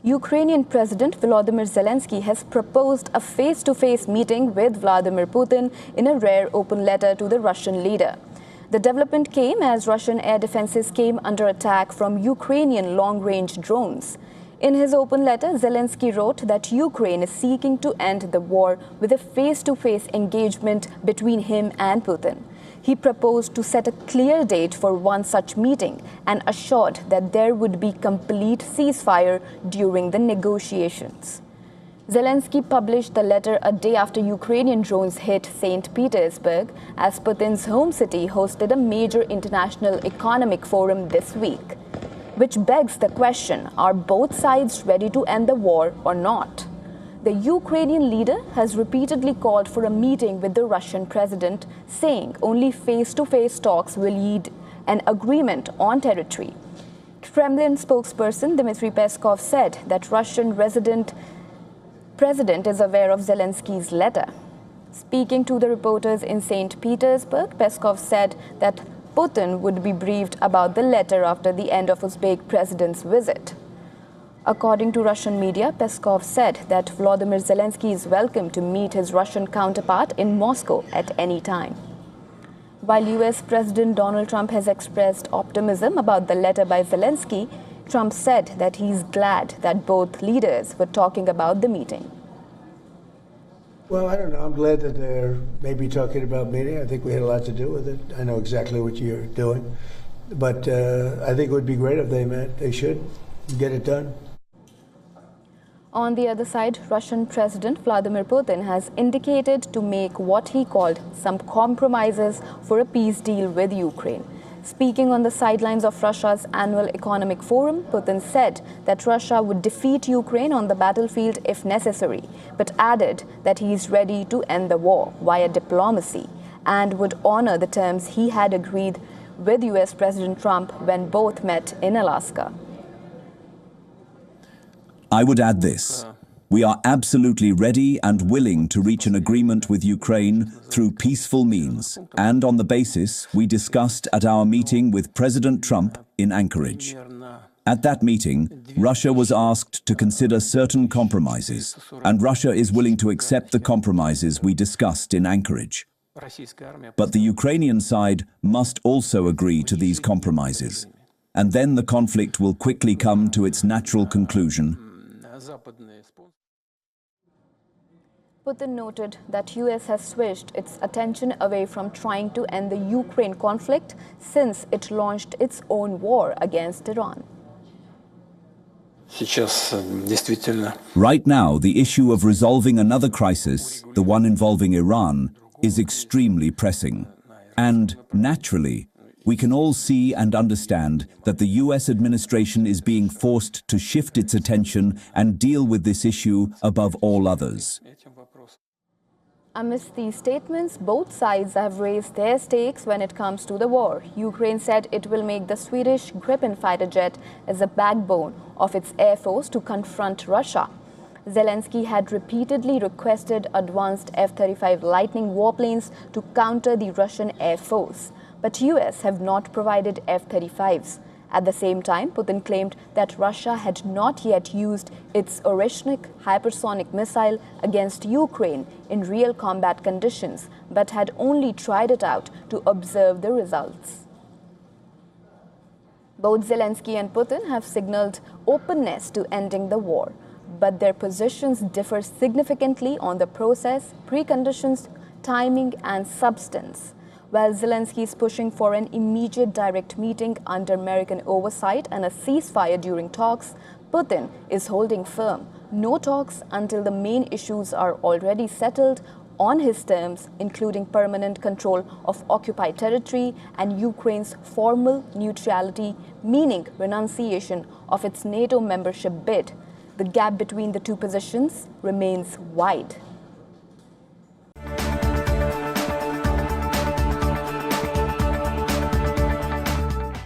Ukrainian President Volodymyr Zelenskyy has proposed a face-to-face meeting with Vladimir Putin in a rare open letter to the Russian leader. The development came as Russian air defenses came under attack from Ukrainian long-range drones. In his open letter, Zelenskyy wrote that Ukraine is seeking to end the war with a face-to-face engagement between him and Putin. He proposed to set a clear date for one such meeting and assured that there would be complete ceasefire during the negotiations. Zelenskyy published the letter a day after Ukrainian drones hit St. Petersburg, as Putin's home city hosted a major international economic forum this week. Which begs the question, are both sides ready to end the war or not? The Ukrainian leader has repeatedly called for a meeting with the Russian president, saying only face-to-face talks will lead an agreement on territory. Kremlin spokesperson Dmitry Peskov said that Russian president is aware of Zelensky's letter. Speaking to the reporters in St. Petersburg, Peskov said that Putin would be briefed about the letter after the end of Uzbek president's visit. According to Russian media, Peskov said that Volodymyr Zelenskyy is welcome to meet his Russian counterpart in Moscow at any time. While US President Donald Trump has expressed optimism about the letter by Zelenskyy, Trump said that he's glad that both leaders were talking about the meeting. Well, I don't know. I'm glad that they're maybe talking about meeting. I think we had a lot to do with it. I know exactly what you're doing. But I think it would be great if they met. They should get it done. On the other side, Russian President Vladimir Putin has indicated to make what he called some compromises for a peace deal with Ukraine. Speaking on the sidelines of Russia's annual economic forum, Putin said that Russia would defeat Ukraine on the battlefield if necessary, but added that he is ready to end the war via diplomacy and would honor the terms he had agreed with US President Trump when both met in Alaska. I would add this. We are absolutely ready and willing to reach an agreement with Ukraine through peaceful means and on the basis we discussed at our meeting with President Trump in Anchorage. At that meeting, Russia was asked to consider certain compromises, and Russia is willing to accept the compromises we discussed in Anchorage. But the Ukrainian side must also agree to these compromises, and then the conflict will quickly come to its natural conclusion. Putin noted that US has switched its attention away from trying to end the Ukraine conflict since it launched its own war against Iran. Right now, the issue of resolving another crisis, the one involving Iran, is extremely pressing. And, naturally, we can all see and understand that the US administration is being forced to shift its attention and deal with this issue above all others. Amidst these statements, both sides have raised their stakes when it comes to the war. Ukraine said it will make the Swedish Gripen fighter jet as a backbone of its air force to confront Russia. Zelenskyy had repeatedly requested advanced F-35 Lightning warplanes to counter the Russian air force. But US have not provided F-35s. At the same time, Putin claimed that Russia had not yet used its Oreshnik hypersonic missile against Ukraine in real combat conditions, but had only tried it out to observe the results. Both Zelenskyy and Putin have signaled openness to ending the war, but their positions differ significantly on the process, preconditions, timing, and substance. While Zelenskyy is pushing for an immediate direct meeting under American oversight and a ceasefire during talks, Putin is holding firm. No talks until the main issues are already settled on his terms, including permanent control of occupied territory and Ukraine's formal neutrality, meaning renunciation of its NATO membership bid. The gap between the two positions remains wide.